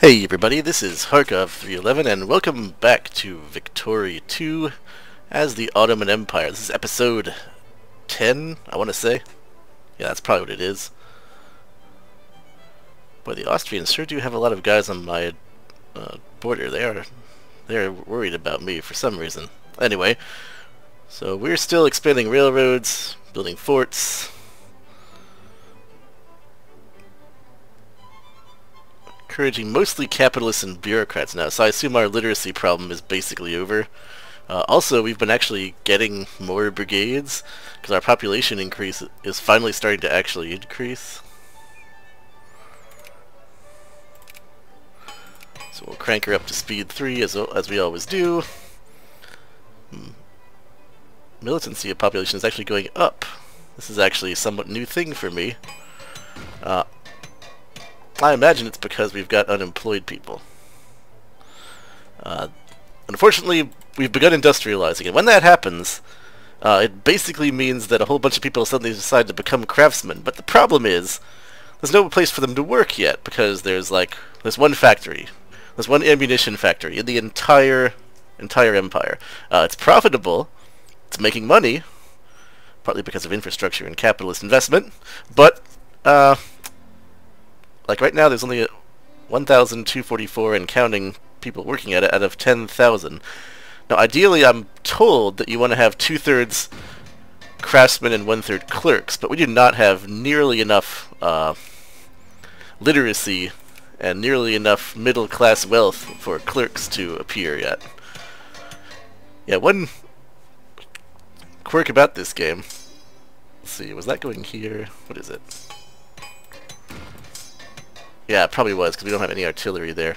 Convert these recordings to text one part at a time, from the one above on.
Hey everybody, this is Harkov311 and welcome back to Victoria 2 as the Ottoman Empire. This is episode 10, I want to say. Yeah, that's probably what it is. Boy, the Austrians sure do have a lot of guys on my border. They're worried about me for some reason. Anyway, so we're still expanding railroads, building forts. Encouraging mostly capitalists and bureaucrats now, so I assume our literacy problem is basically over. Also, we've been actually getting more brigades, because our population increase is finally starting to actually increase. So we'll crank her up to speed 3 as we always do. Militancy of population is actually going up. This is actually a somewhat new thing for me. I imagine it's because we've got unemployed people. Unfortunately, we've begun industrializing, and when that happens, it basically means that a whole bunch of people suddenly decide to become craftsmen. But the problem is, there's no place for them to work yet, because there's one factory. There's one ammunition factory in the entire empire. It's profitable, it's making money, partly because of infrastructure and capitalist investment, but like right now, there's only 1,244 and counting people working at it out of 10,000. Now, ideally, I'm told that you want to have 2/3 craftsmen and 1/3 clerks, but we do not have nearly enough literacy and nearly enough middle-class wealth for clerks to appear yet. Yeah, one quirk about this game. Let's see, was that going here? What is it? Yeah, it probably was, because we don't have any artillery there.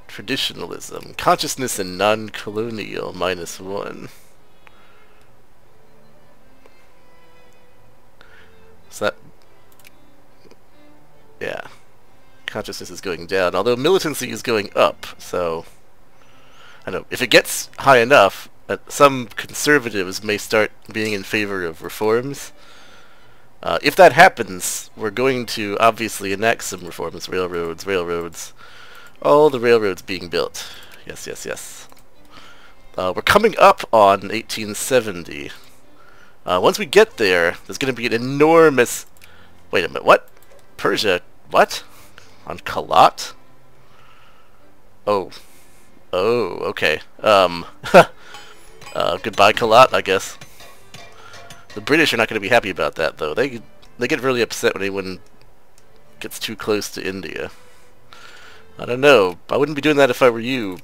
Traditionalism. Consciousness and non-colonial, -1. So that... yeah. Consciousness is going down, although militancy is going up, so... I know, if it gets high enough, some conservatives may start being in favor of reforms. If that happens, we're going to obviously enact some reforms. Railroads. All the railroads being built. Yes. We're coming up on 1870. Once we get there, there's going to be an enormous... Wait a minute, what? Persia, what? On Kalat? Oh, okay. Goodbye Kalat, I guess. The British are not going to be happy about that, though. They get really upset when anyone gets too close to India. I don't know. I wouldn't be doing that if I were you,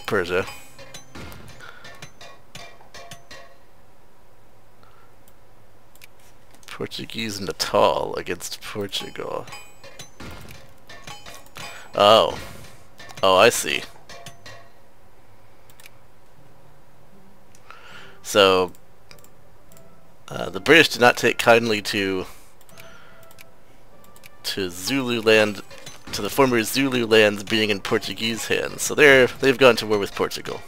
Persia. Portuguese Natal against Portugal. Oh, I see. So... the British did not take kindly to Zululand, to the former Zulu lands being in Portuguese hands. So they've gone to war with Portugal,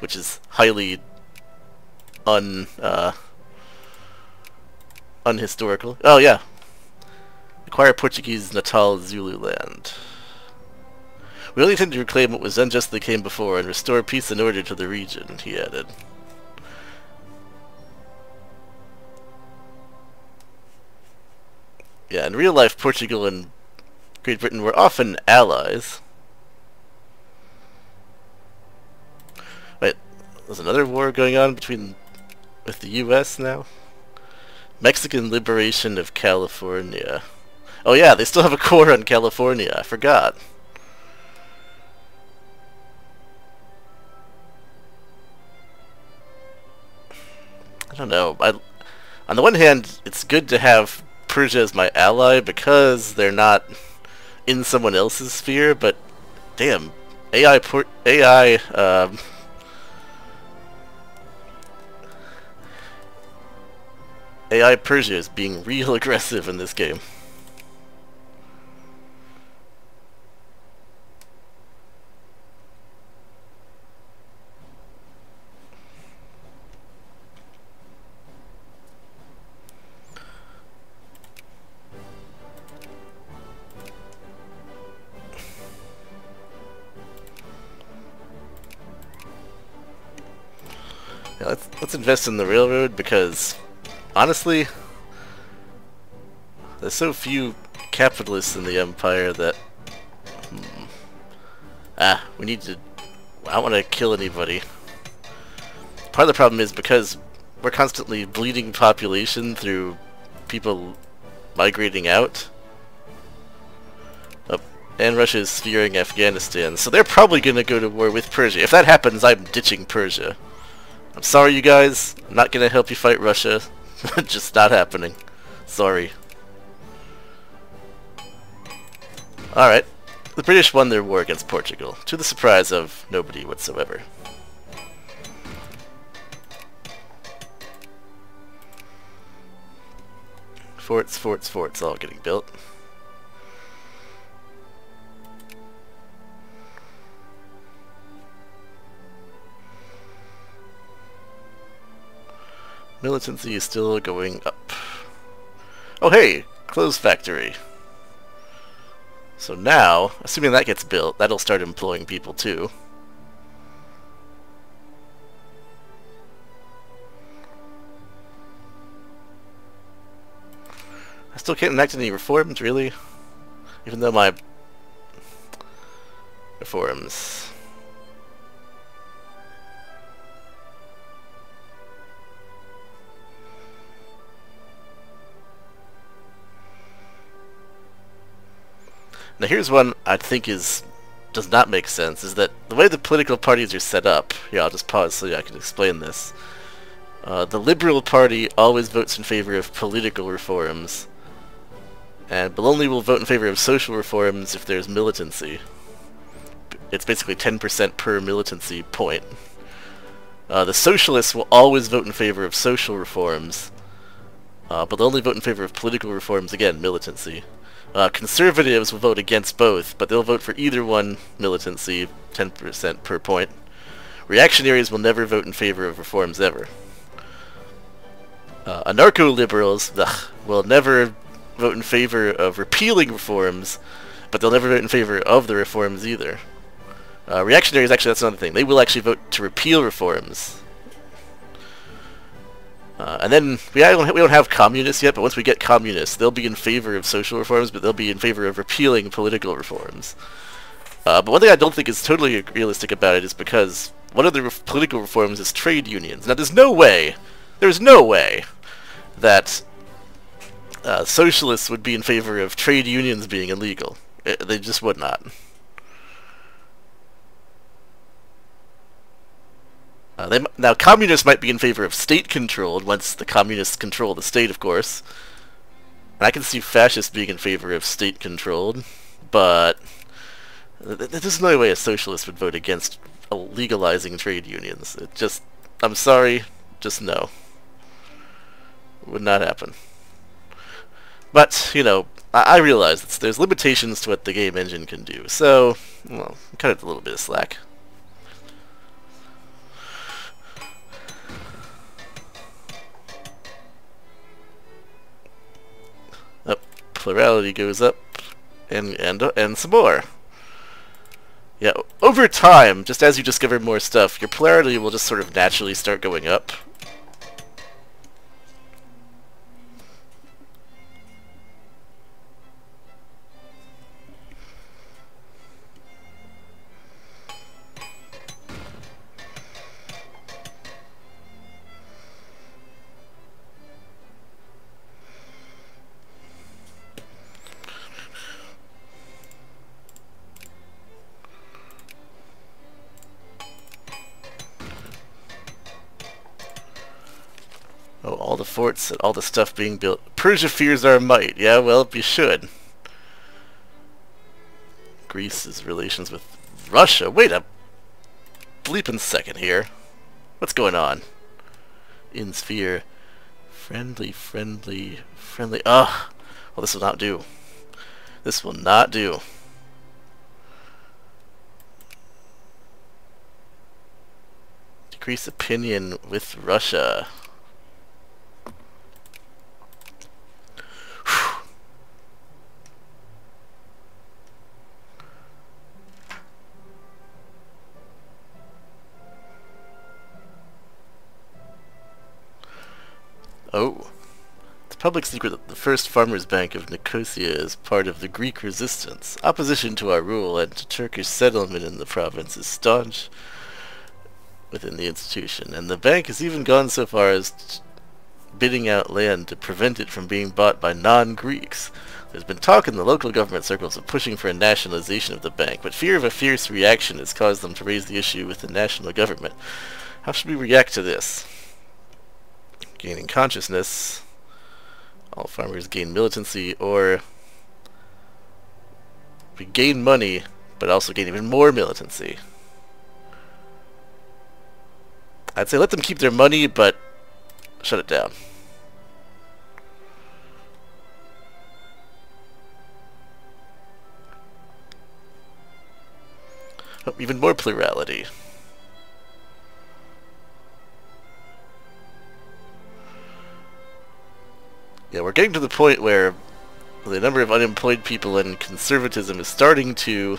which is highly unhistorical. Oh yeah, acquire Portuguese Natal Zululand. We only intend to reclaim what was unjustly came before and restore peace and order to the region, he added. Yeah, in real life, Portugal and Great Britain were often allies. Wait, there's another war going on with the U.S. now? Mexican liberation of California. Oh yeah, they still have a core on California, I forgot. I don't know. On the one hand, it's good to have Persia as my ally because they're not in someone else's sphere, but damn, AI Persia is being real aggressive in this game. Yeah, let's invest in the railroad because, honestly, there's so few capitalists in the empire that we need to. I don't want to kill anybody. Part of the problem is because we're constantly bleeding population through people migrating out. Oh, and Russia is sphering Afghanistan, so they're probably going to go to war with Persia. If that happens, I'm ditching Persia. I'm sorry, you guys. I'm not going to help you fight Russia. Just not happening. Sorry. Alright. The British won their war against Portugal, to the surprise of nobody whatsoever. Forts, forts, forts, all getting built. Militancy is still going up. Oh hey! Clothes factory. So now, assuming that gets built, that'll start employing people too. I still can't enact any reforms, really? Even though my reforms... Now here's one I think does not make sense, is that the way the political parties are set up, here I'll just pause so I can explain this. The Liberal Party always votes in favor of political reforms, but only will vote in favor of social reforms if there's militancy. It's basically 10% per militancy point. The Socialists will always vote in favor of social reforms, but they'll only vote in favor of political reforms, again, militancy. Conservatives will vote against both, but they'll vote for either one militancy, 10% per point. Reactionaries will never vote in favor of reforms ever. Anarcho-liberals will never vote in favor of repealing reforms, but they'll never vote in favor of the reforms either. Reactionaries, actually, that's another thing. They will actually vote to repeal reforms. And then, we don't have communists yet, but once we get communists, they'll be in favor of social reforms, but they'll be in favor of repealing political reforms. But one thing I don't think is totally realistic about it is because one of the political reforms is trade unions. Now, there's no way that socialists would be in favor of trade unions being illegal. They just would not. Now, communists might be in favor of state-controlled, once the communists control the state, of course. And I can see fascists being in favor of state-controlled, but there's no way a socialist would vote against legalizing trade unions. I'm sorry, just no. Would not happen. But, you know, I realize that there's limitations to what the game engine can do, so, well, cut it a little bit of slack. Plurality goes up, and some more. Yeah, over time, just as you discover more stuff, your plurality will just sort of naturally start going up. Oh, all the forts and all the stuff being built. Persia fears our might. Yeah, well, you should. Greece's relations with Russia. Wait a bleeping second here. What's going on? In sphere. Friendly, friendly, friendly. Ugh. Well, this will not do. This will not do. Decrease opinion with Russia. Public secret that the first farmers' bank of Nicosia is part of the Greek resistance. Opposition to our rule and to Turkish settlement in the province is staunch within the institution, and the bank has even gone so far as bidding out land to prevent it from being bought by non-Greeks. There's been talk in the local government circles of pushing for a nationalization of the bank, but fear of a fierce reaction has caused them to raise the issue with the national government. How should we react to this? Gaining consciousness. All farmers gain militancy, or we gain money, but also gain even more militancy. I'd say let them keep their money, but shut it down. Oh, even more plurality. Yeah, we're getting to the point where the number of unemployed people and conservatism is starting to...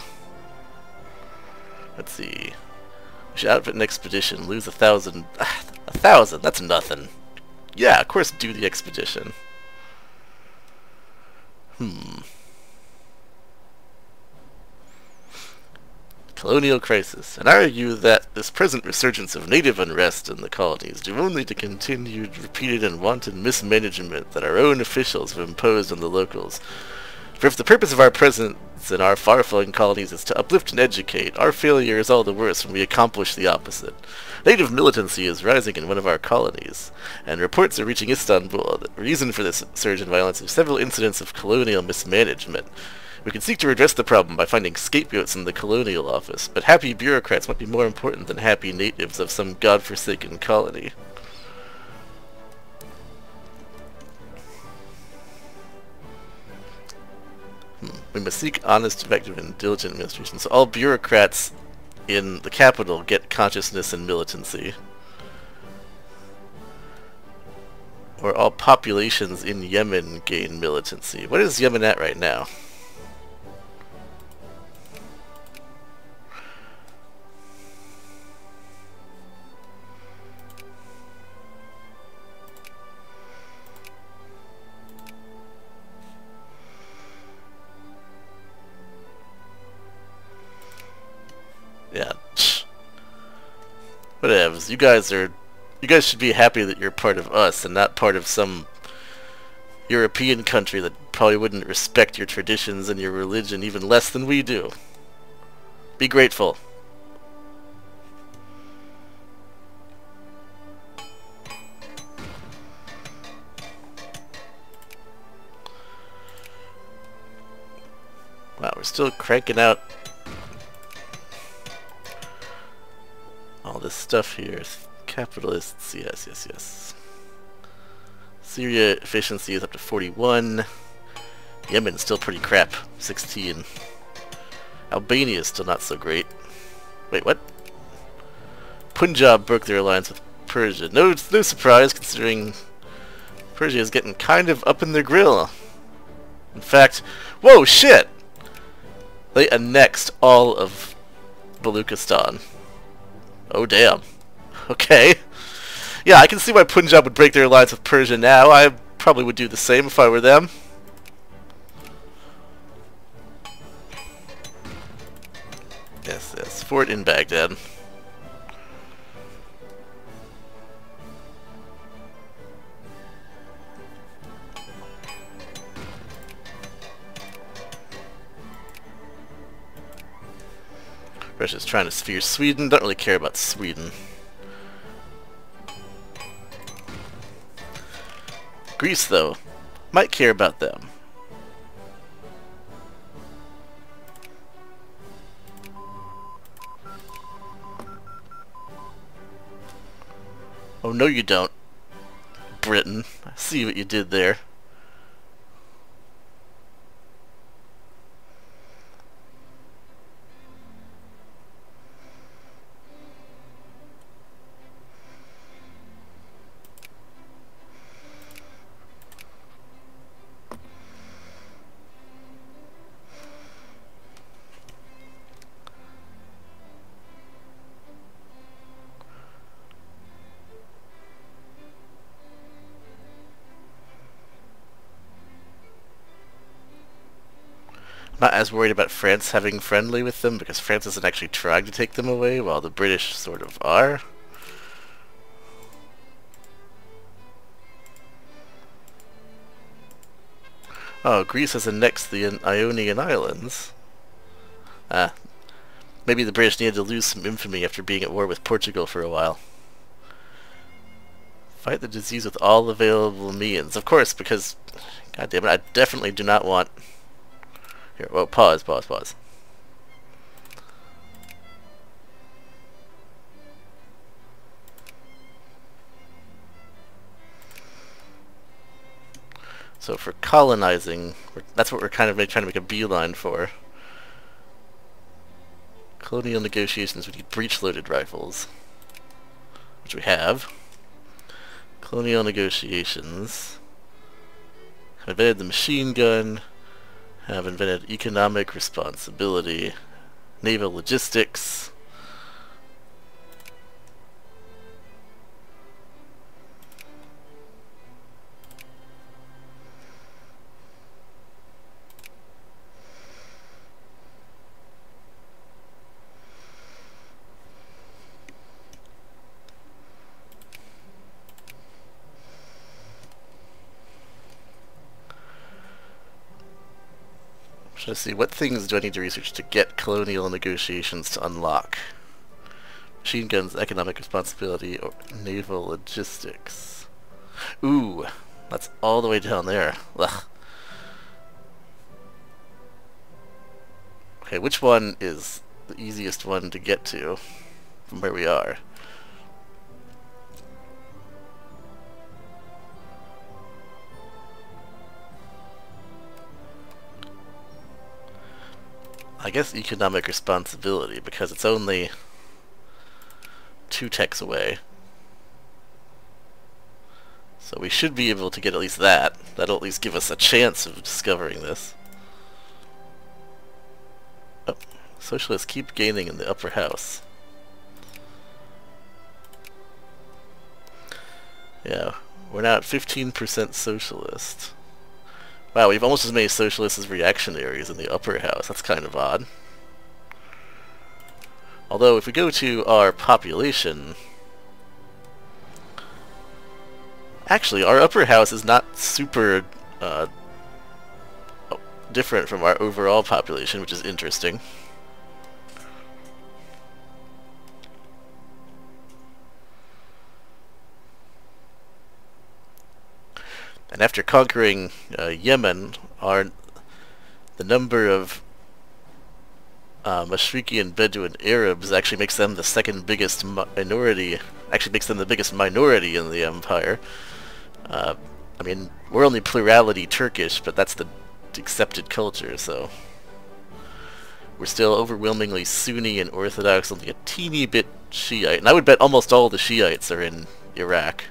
Let's see. We should outfit an expedition, lose 1,000... 1,000? That's nothing. Yeah, of course do the expedition. Colonial crisis, and argue that this present resurgence of native unrest in the colonies due only to continued, repeated, and wanton mismanagement that our own officials have imposed on the locals. For if the purpose of our presence in our far-flung colonies is to uplift and educate, our failure is all the worse when we accomplish the opposite. Native militancy is rising in one of our colonies, and reports are reaching Istanbul. The reason for this surge in violence is several incidents of colonial mismanagement. We can seek to redress the problem by finding scapegoats in the colonial office, but happy bureaucrats might be more important than happy natives of some godforsaken colony. We must seek honest, effective, and diligent administration, so all bureaucrats in the capital get consciousness and militancy. Or all populations in Yemen gain militancy. What is Yemen at right now? Yeah. Whatevs. You guys should be happy that you're part of us and not part of some European country that probably wouldn't respect your traditions and your religion even less than we do. Be grateful. Wow, we're still cranking out all this stuff here. Capitalists, yes. Syria efficiency is up to 41. Yemen's still pretty crap, 16. Albania is still not so great. Wait, what? Punjab broke their alliance with Persia. No surprise, considering Persia is getting kind of up in their grill. In fact, whoa, shit! They annexed all of Baluchistan. Oh, damn. Okay. Yeah, I can see why Punjab would break their alliance with Persia now. I probably would do the same if I were them. Yes, fort in Baghdad. Russia's trying to sphere Sweden. Don't really care about Sweden. Greece, though, might care about them. Oh, no you don't, Britain. I see what you did there. I'm not as worried about France having friendly with them because France isn't actually trying to take them away, while the British sort of are. Oh, Greece has annexed the Ionian Islands. Ah, maybe the British needed to lose some infamy after being at war with Portugal for a while. Fight the disease with all available means. Of course, because... God damn it, I definitely do not want... Here, well, pause. So for colonizing, that's what we're kind of trying to make a beeline for. Colonial negotiations, we need breech-loaded rifles, which we have. Colonial negotiations. Have invented the machine gun. Have invented economic responsibility. Naval logistics. Let's see, what things do I need to research to get colonial negotiations to unlock? Machine guns, economic responsibility, or naval logistics. Ooh, that's all the way down there. Ugh. Okay, which one is the easiest one to get to from where we are? I guess economic responsibility, because it's only 2 techs away. So we should be able to get at least that. That'll at least give us a chance of discovering this. Oh, socialists keep gaining in the upper house. Yeah, we're now at 15% socialist. Wow, we have almost as many socialists as reactionaries in the upper house. That's kind of odd. Although, if we go to our population... Actually, our upper house is not super different from our overall population, which is interesting. And after conquering Yemen, the number of Mashriqi and Bedouin Arabs actually makes them the second biggest minority. Actually, makes them the biggest minority in the empire. I mean, we're only plurality Turkish, but that's the accepted culture. So we're still overwhelmingly Sunni and Orthodox, only a teeny bit Shiite, and I would bet almost all the Shiites are in Iraq.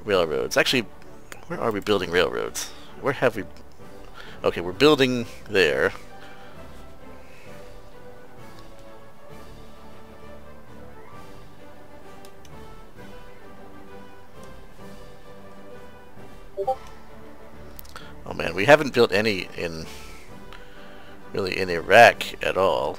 Railroads. Actually, where are we building railroads? Where have we... Okay, we're building there. Oh man, we haven't built any in... really in Iraq at all.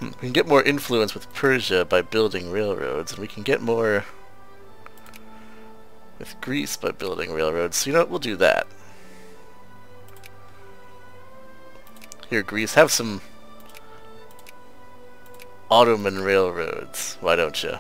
We can get more influence with Persia by building railroads, and we can get more with Greece by building railroads. So you know what, we'll do that. Here, Greece, have some Ottoman railroads. Why don't you?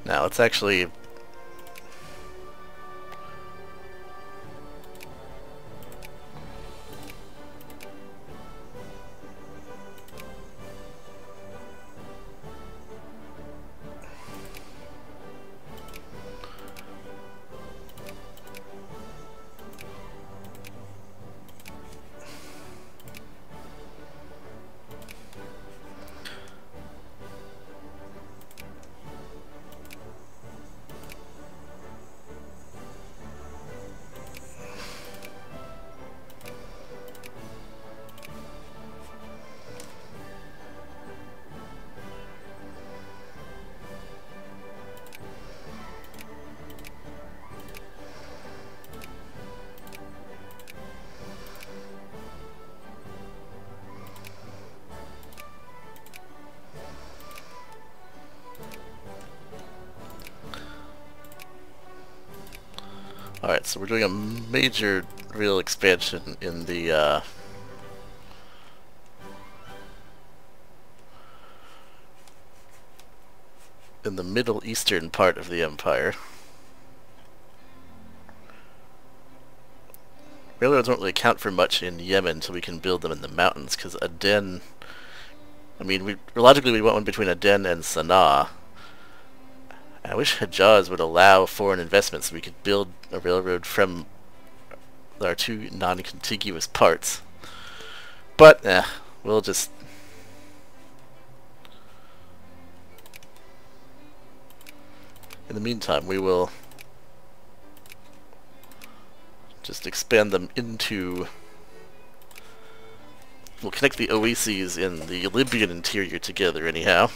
Now, let's actually... Alright, so we're doing a major real expansion in the Middle Eastern part of the empire. Railroads won't really count for much in Yemen until we can build them in the mountains, because Aden... I mean, logically we want one between Aden and Sana'a. I wish Hejaz would allow foreign investment so we could build a railroad from our two non-contiguous parts. But, we'll just... In the meantime, we will just expand them into... We'll connect the oases in the Libyan interior together anyhow.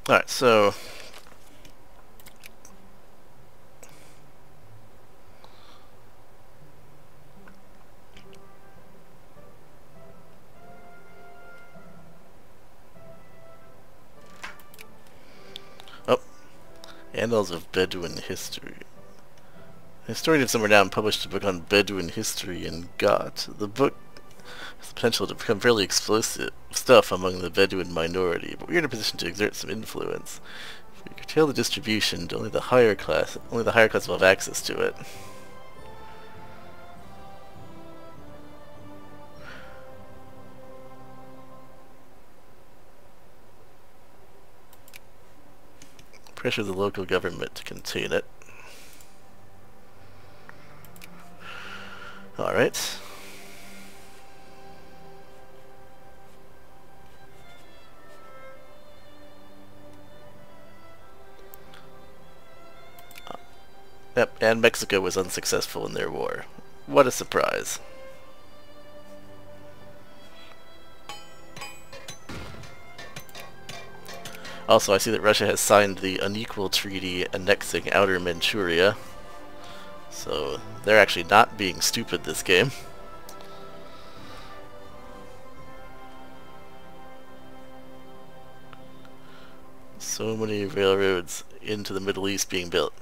Alright, so... Oh. Annals of Bedouin History. A historian of somewhere now published a book on Bedouin history in Ghat. The book has the potential to become fairly explosive stuff among the Bedouin minority, but we're in a position to exert some influence. If we curtail the distribution to only the higher class will have access to it. Pressure the local government to contain it. Alright. Yep, and Mexico was unsuccessful in their war. What a surprise. Also, I see that Russia has signed the unequal treaty annexing Outer Manchuria. So, they're actually not being stupid this game. So many railroads into the Middle East being built.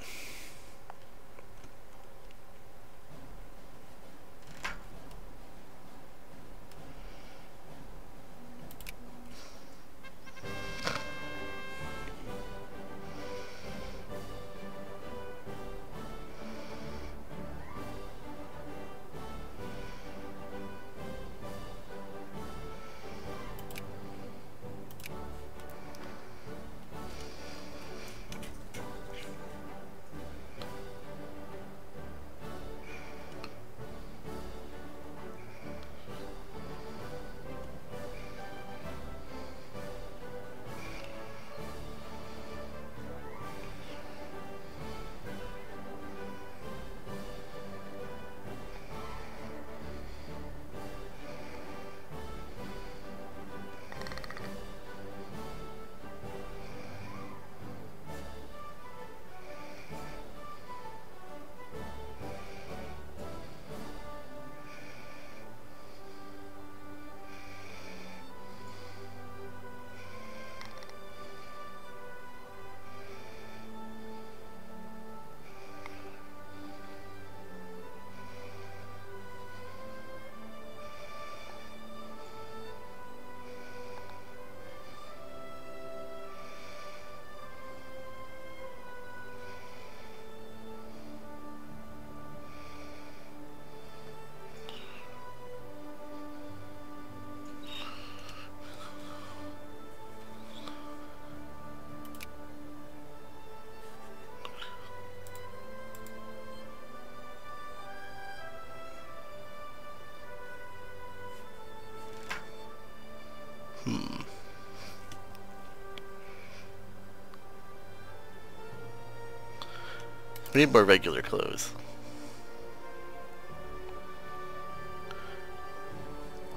We need more regular clothes.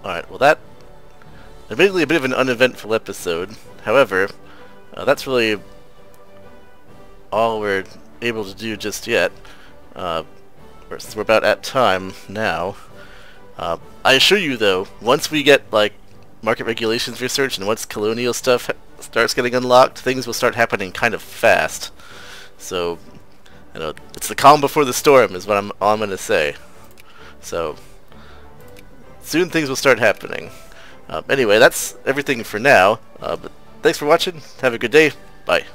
Alright, well that... admittedly a bit of an uneventful episode. However, that's really all we're able to do just yet. We're about at time now. I assure you though, once we get like market regulations research and once colonial stuff starts getting unlocked, things will start happening kind of fast. So, you know, it's the calm before the storm is what all I'm gonna say. So, soon things will start happening. Anyway, that's everything for now. But thanks for watching. Have a good day. Bye.